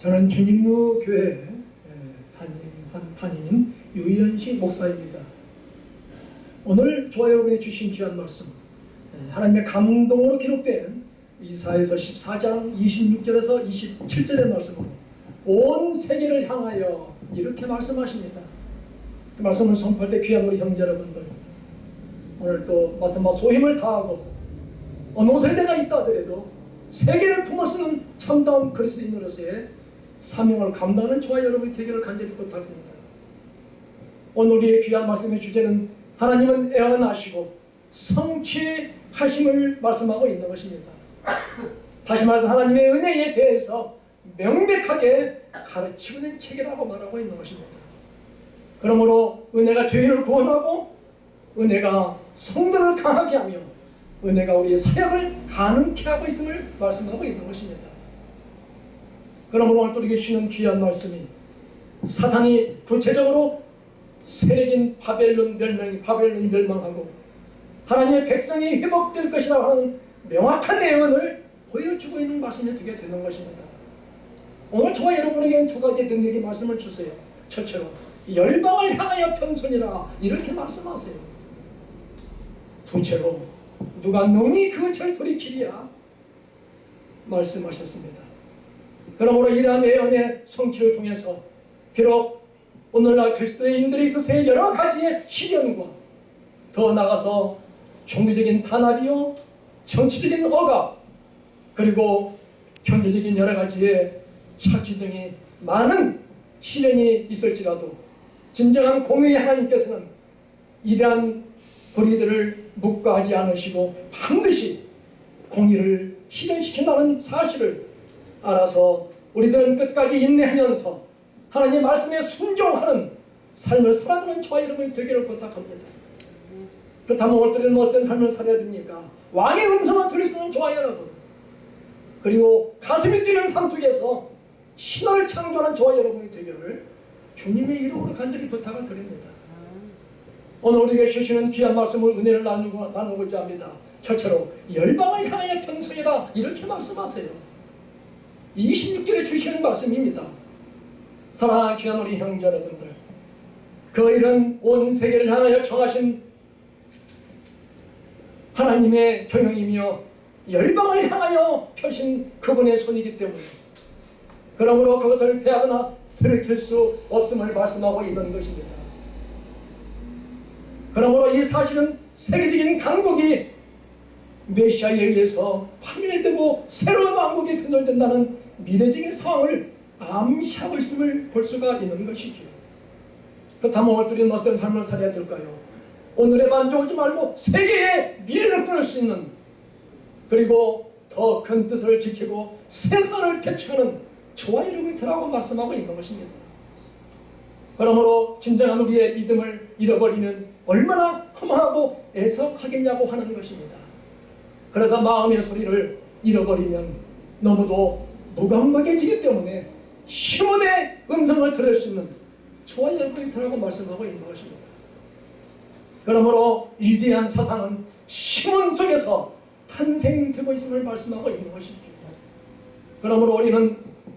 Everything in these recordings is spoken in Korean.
저는 주님무 교회 담임인 유현식 목사입니다. 오늘 저와 여러분이 주신 귀한 말씀, 하나님의 감동으로 기록된 이사야서 14장 26절에서 27절의 말씀으로 온 세계를 향하여 이렇게 말씀하십니다. 그 말씀을 선포할 때 귀한 우리 형제 여러분들, 오늘 또 맡은 바 소임을 다하고 어느 세대가 있다 하더라도 세계를 품어 쓰는 참다운 그리스도인으로서의 사명을 감당하는 저와 여러분의 되기를 간절히 부탁드립니다. 오늘 우리의 귀한 말씀의 주제는 하나님은 애원하시고 성취하심을 말씀하고 있는 것입니다. 다시 말해서 하나님의 은혜에 대해서 명백하게 가르치고 있는 책이라고 말하고 있는 것입니다. 그러므로 은혜가 죄인을 구원하고 은혜가 성도를 강하게 하며 은혜가 우리의 사역을 가능케 하고 있음을 말씀하고 있는 것입니다. 그러므로 오늘 우리에게 주시는 귀한 말씀이 사탄이 구체적으로 세력인 바벨론이 멸망하고 하나님의 백성이 회복될 것이라고 하는 명확한 내용을 보여주고 있는 말씀이 되게 되는 것입니다. 오늘 저와 여러분에게는 두 가지 능력의 말씀을 주세요. 첫째로 열방을 향하여 편손이라 이렇게 말씀하세요. 둘째로 누가 능히 그 돌이키리야 말씀하셨습니다. 그러므로 이러한 예언의 성취를 통해서 비록 오늘날 그리스도인들에 있어서의 여러 가지의 시련과 더 나아가서 종교적인 탄압이요, 정치적인 억압, 그리고 경제적인 여러 가지의 착취 등이 많은 시련이 있을지라도 진정한 공의의 하나님께서는 이러한 우리들을 묵과하지 않으시고 반드시 공의를 실현시킨다는 사실을 알아서 우리들은 끝까지 인내하면서 하나님의 말씀에 순종하는 삶을 살아가는 저와 여러분이 되기를 부탁합니다. 그렇다면 오늘은 어떤 삶을 살아야 됩니까? 왕의 음성을 들을 수 있는 저와 여러분, 그리고 가슴이 뛰는 삶 속에서 신화를 창조하는 저와 여러분이 되기를 주님의 이름으로 간절히 부탁을 드립니다. 오늘 우리에게 주시는 귀한 말씀을 은혜를 나누고자 합니다. 첫째로 열방을 향하여 편성해라 이렇게 말씀하세요. 26절에 주시는 말씀입니다. 사랑하는 귀한 우리 형제 여러분들, 그 일은 온 세계를 향하여 정하신 하나님의 경영이며 열방을 향하여 펴신 그분의 손이기 때문에 그러므로 그것을 패하거나 들이킬 수 없음을 말씀하고 있는 것입니다. 그러므로 이 사실은 세계적인 강국이 메시아에 의해서 파멸되고 새로운 왕국이 편설된다는 미래적인 상황을 암시하고 있음을 볼 수가 있는 것이죠. 그렇다면 오늘들은 어떤 삶을 살아야 될까요? 오늘에 만족하지 말고 세계의 미래를 끊을 수 있는, 그리고 더 큰 뜻을 지키고 생선을 개척하는 저와 여러분이 되라고 말씀하고 있는 것입니다. 그러므로 진정한 우리의 믿음을 잃어버리면 얼마나 허망하고 애석하겠냐고 하는 것입니다. 그래서 마음의 소리를 잃어버리면 너무도 무감각해지기 때문에 시몬의 음성을 들을 수 있는 저와 여러분이 되라고 말씀하고 있는 것입니다. 그러므로 위대한 사상은 시몬 속에서 탄생되고 있음을 말씀하고 있는 것입니다. 그러므로 우리는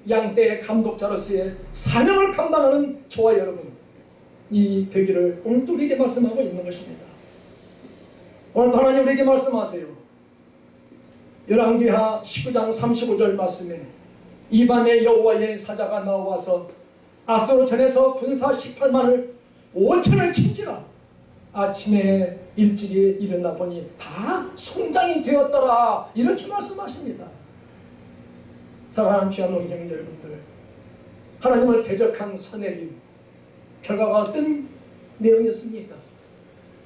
양떼의 감독자로서의 사명을 감당하는 저와 여러분이 되기를 오늘도 우리에게 말씀하고 있는 것입니다. 오늘 하나님 우리에게 말씀하세요. 열왕기하 19장 35절 말씀에 이 밤에 여호와의 사자가 나와서 아수르 전에서 군사 18만을 5천을 친지라 아침에 일찍이 일어나 보니 다 송장이 되었더라 이렇게 말씀하십니다. 사랑하는 귀한 우리 형제 여러분들, 하나님을 대적한 선해림 결과가 어떤 내용이었습니까?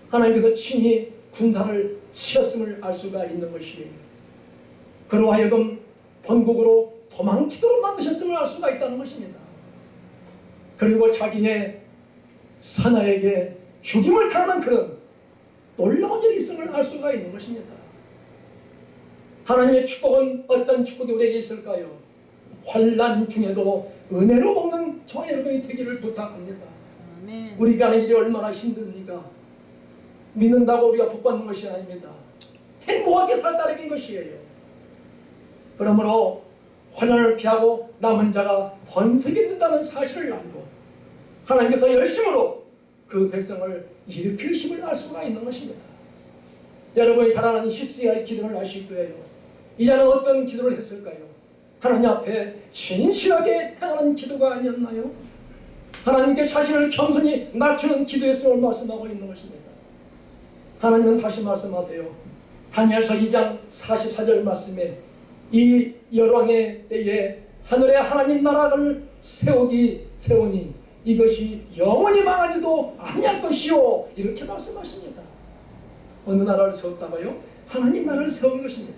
하나님께서 친히 군사를 치었음을 알 수가 있는 것이에요. 그로 하여금 본국으로 도망치도록 만드셨음을 알 수가 있다는 것입니다. 그리고 자기의 사나에게 죽임을 당하는 그런 놀라운 일이 있음을 알 수가 있는 것입니다. 하나님의 축복은 어떤 축복이 우리에게 있을까요? 환난 중에도 은혜로 먹는 저와 여러분이 되기를 부탁합니다. 아멘. 우리가 하는 일이 얼마나 힘듭니까? 믿는다고 우리가 복받는 것이 아닙니다. 행복하게 살다는 것이에요. 그러므로 환난을 피하고 남은 자가 번성이 된다는 사실을 알고 하나님께서 열심으로 그 백성을 일으킬 힘을 알 수가 있는 것입니다. 여러분이 사랑하는 히스기야의 기도를 아실 거예요. 이자는 어떤 기도를 했을까요? 하나님 앞에 진실하게 행하는 기도가 아니었나요? 하나님께 자신을 겸손히 낮추는 기도였음을 말씀하고 있는 것입니다. 하나님은 다시 말씀하세요. 다니엘서 2장 44절 말씀에 이 열왕의 때에 하늘에 하나님 나라를 세우니 이것이 영원히 망하지도 아니할 것이요, 이렇게 말씀하십니다. 어느 나라를 세웠다고요? 하나님 나라를 세운 것입니다.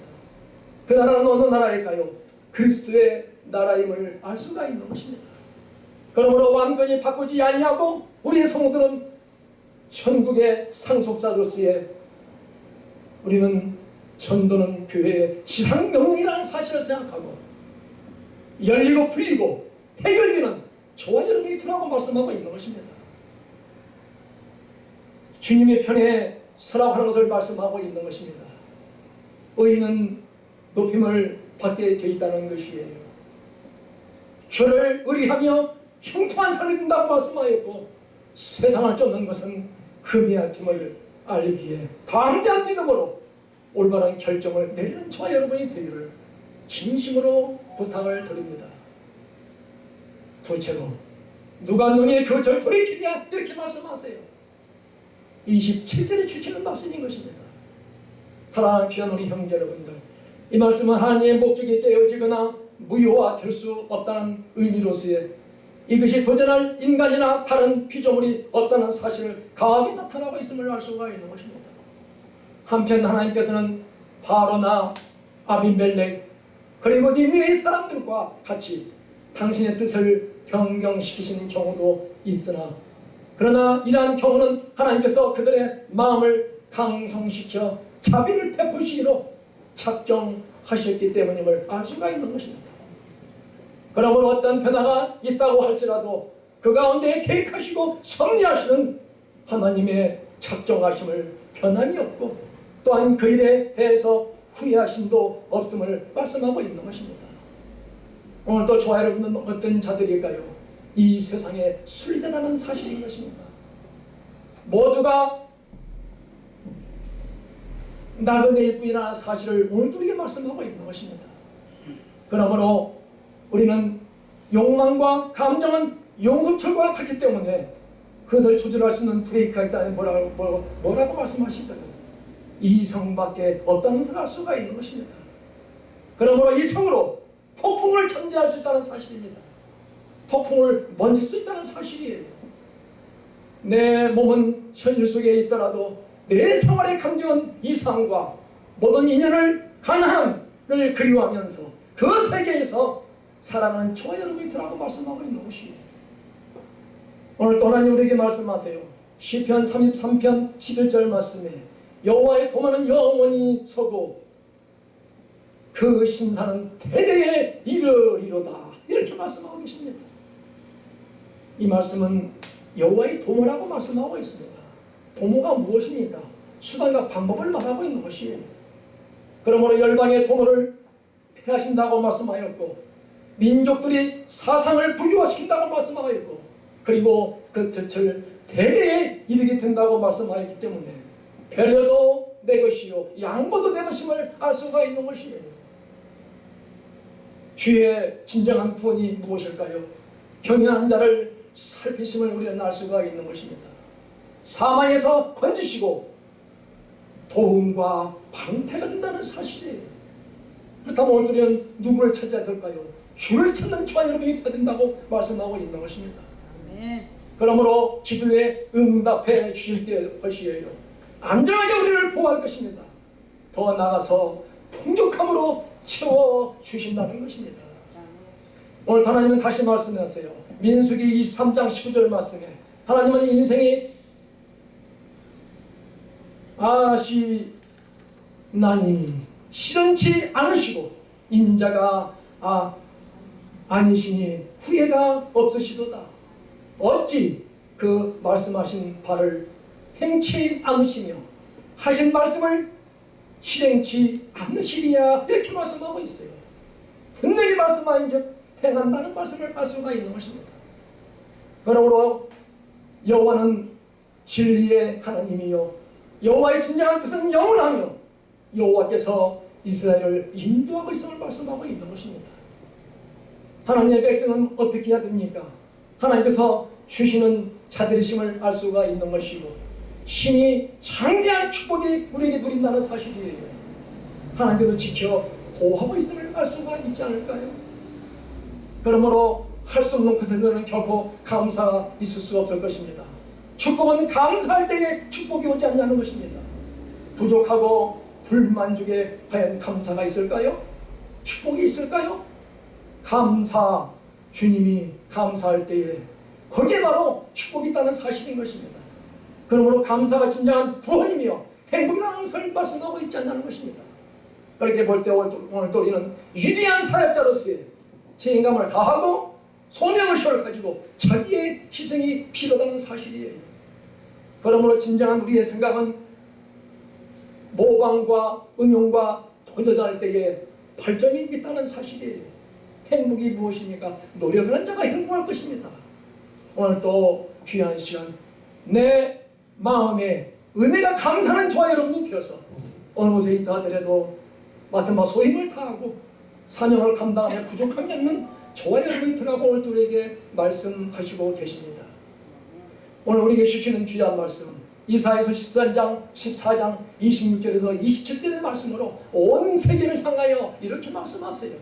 그 나라는 어느 나라일까요? 그리스도의 나라임을 알 수가 있는 것입니다. 그러므로 완전히 바꾸지 아니하고 우리의 성도들은 천국의 상속자로서의 우리는 전도는 교회의 지상명령이라는 사실을 생각하고 열리고 풀리고 해결되는 저와 여러분이 되라고 말씀하고 있는 것입니다. 주님의 편에 서라고 것을 말씀하고 있는 것입니다. 의인은 높임을 받게 되어 있다는 것이에요. 죄를 의리하며 형통한 삶이 된다고 말씀하였고 세상을 쫓는 것은 금이 약임을 알리기에 담대한 믿음으로 올바른 결정을 내리는 저와 여러분이 되기를 진심으로 부탁을 드립니다. 둘째로 누가 너희의 그 절토를 지키랴, 이렇게 말씀하세요. 27절에 주시는 말씀인 것입니다. 사랑하는 귀한 우리 형제 여러분들, 이 말씀은 하나님의 목적이 깨어지거나 무효화될 수 없다는 의미로서의 이것이 도전할 인간이나 다른 피조물이 없다는 사실을 강하게 나타나고 있음을 알 수가 있는 것입니다. 한편 하나님께서는 바로나 아비멜렉 그리고 니느웨의 사람들과 같이 당신의 뜻을 변경시키신 경우도 있으나, 그러나 이러한 경우는 하나님께서 그들의 마음을 강성시켜 자비를 베푸시기로 작정하셨기 때문임을 알 수가 있는 것입니다. 그러므로 어떤 변화가 있다고 할지라도 그 가운데 계획하시고 섭리하시는 하나님의 작정하심을 변함이 없고 또한 그 일에 대해서 후회하심도 없음을 말씀하고 있는 것입니다. 오늘 또 저와 여러분은 어떤 자들일까요? 이 세상의 순리대라는 사실인 것입니다. 모두가 나그네일 뿐이라는 사실을 오늘도 우리에게 말씀하고 있는 것입니다. 그러므로 우리는 욕망과 감정은 용서철과 같기 때문에 그것을 조절할 수 있는 브레이크가 있다면 뭐라고 말씀하시거든요. 이성밖에 없다는 것을 알 수가 있는 것입니다. 그러므로 이성으로 폭풍을 전제할 수 있다는 사실입니다. 폭풍을 멈출 수 있다는 사실이에요. 내 몸은 현실 속에 있더라도 내 생활의 감정은 이상과 모든 인연을 가난함을 그리워하면서 그 세계에서 살아가는 저와 여러분이 되라고 말씀하고 있는 것이에요. 오늘 또 하나님 우리에게 말씀하세요. 시편 33편 11절 말씀에 여호와의 도만은 영원히 서고 그 심사는 대대에 이르리로다, 이렇게 말씀하고 계십니다. 이 말씀은 여호와의 도모라고 말씀하고 있습니다. 도모가 무엇입니까? 수단과 방법을 말하고 있는 것이에요. 그러므로 열방의 도모를 폐하신다고 말씀하였고 민족들이 사상을 부유화시킨다고 말씀하였고 그리고 그 뜻을 대대에 이르게 된다고 말씀하였기 때문에 배려도 내 것이요 양보도 내 것임을 알 수가 있는 것이에요. 주의 진정한 구원이 무엇일까요? 경외하는 자를 살피심을 우리는 알 수가 있는 것입니다. 사망에서 건지시고 도움과 방패가 된다는 사실이에요. 그렇다면 오늘 우리는 누구를 찾아야 될까요? 주를 찾는 저와 여러분이 되어야 된다고 말씀하고 있는 것입니다. 아멘. 그러므로 기도에 응답해 주실 것이에요. 안전하게 우리를 보호할 것입니다. 더 나아가서 풍족함으로 채워주신다는 것입니다. 오늘 하나님은 다시 말씀하세요. 민수기 23장 19절 말씀에 하나님은 인생이 아시나니 싫은치 않으시고 인자가 아니시니 후회가 없으시도다. 어찌 그 말씀하신 바를 행치 않으시며 하신 말씀을 실행치 않으시리야, 이렇게 말씀하고 있어요. 분명히 말씀하인즉 행한다는 말씀을 알 수가 있는 것입니다. 그러므로 여호와는 진리의 하나님이요 여호와의 진정한 뜻은 영원하며 여호와께서 이스라엘을 인도하고 있음을 말씀하고 있는 것입니다. 하나님의 백성은 어떻게 해야 됩니까? 하나님께서 주시는 자들이심을 알 수가 있는 것이고 신이 장대한 축복이 우리에게 누린다는 사실이에요. 하나님께서 지켜 보호하고 있음을 알 수가 있지 않을까요? 그러므로 할 수 없는 것에는 결코 감사가 있을 수 없을 것입니다. 축복은 감사할 때에 축복이 오지 않냐는 것입니다. 부족하고 불만족에 과연 감사가 있을까요? 축복이 있을까요? 감사, 주님이 감사할 때에 거기에 바로 축복이 있다는 사실인 것입니다. 그러므로 감사가 진정한 구원이며 행복이라는 것을 말씀하고 있지 않냐는 것입니다. 그렇게 볼 때 오늘 또 우리는 위대한 사역자로서의 책임감을 다하고 소명을 가지고 자기의 희생이 필요하다는 사실이에요. 그러므로 진정한 우리의 생각은 모방과 응용과 도전할 때에 발전이 있다는 사실이에요. 행복이 무엇입니까? 노력을 한 자가 행복할 것입니다. 오늘 또 귀한 시간 내 마음에 은혜가 감사하는 저와 여러분이 되어서 어느 곳에 있다 하더라도 맡은 바 소임을 다하고 사명을 감당하며 부족함이 없는 저와 여러분이 들어가고 오늘 우리에게 말씀하시고 계십니다. 오늘 우리에게 주시는 귀한 말씀 이사야서 14장 26절에서 27절의 말씀으로 온 세계를 향하여 이렇게 말씀하세요.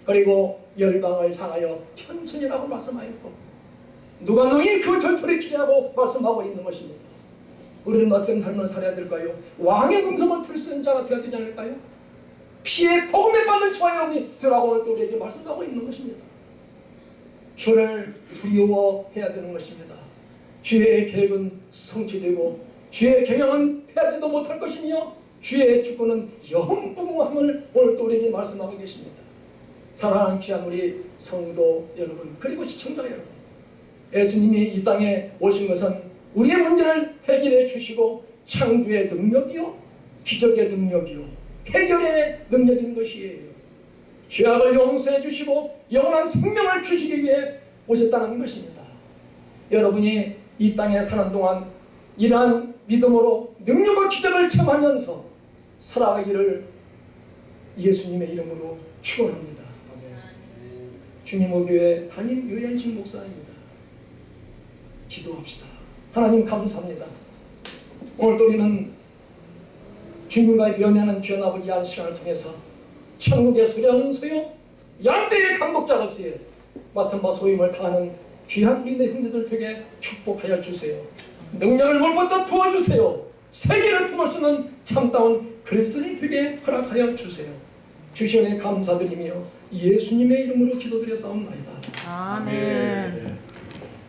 그리고 열방을 향하여 편선이라고 말씀하였고 누가 너희 그 절토를 기대하고 말씀하고 있는 것입니다. 우리는 어떤 삶을 살아야 될까요? 왕의 음성을 들을 수 있는 자가 되어야 되지 않을까요? 피의 복음에 받는 저와 여러분이 들어가고 또 우리에게 말씀하고 있는 것입니다. 주를 두려워해야 되는 것입니다. 주의 계획은 성취되고 주의 계명은 패하지도 못할 것이며 주의 주권은 영무궁함을 오늘 또 우리에게 말씀하고 계십니다. 사랑하는 귀한 우리 성도 여러분 그리고 시청자 여러분 예수님이 이 땅에 오신 것은 우리의 문제를 해결해 주시고 창조의 능력이요 기적의 능력이요 해결의 능력인 것이에요. 죄악을 용서해 주시고 영원한 생명을 주시기 위해 오셨다는 것입니다. 여러분이 이 땅에 사는 동안 이러한 믿음으로 능력과 기적을 체험하면서 살아가기를 예수님의 이름으로 축원합니다. 주님의 교회 담임 유현식 목사입니다. 기도합시다. 하나님 감사합니다. 오늘 또 우리는 주님과의 변화하는 귀한 아버지의 한 시간을 통해서 천국의 수련 소요 양대의 감독자로서의 맡은 바 소임을 다하는 귀한 우리 내 형제들 되게 축복하여 주세요. 능력을 몰보다 부어주세요. 세계를 품을 수 있는 참다운 그리스도인 되게 허락하여 주세요. 주시옵에 감사드리며 예수님의 이름으로 기도드려 싸움나이다. 아멘.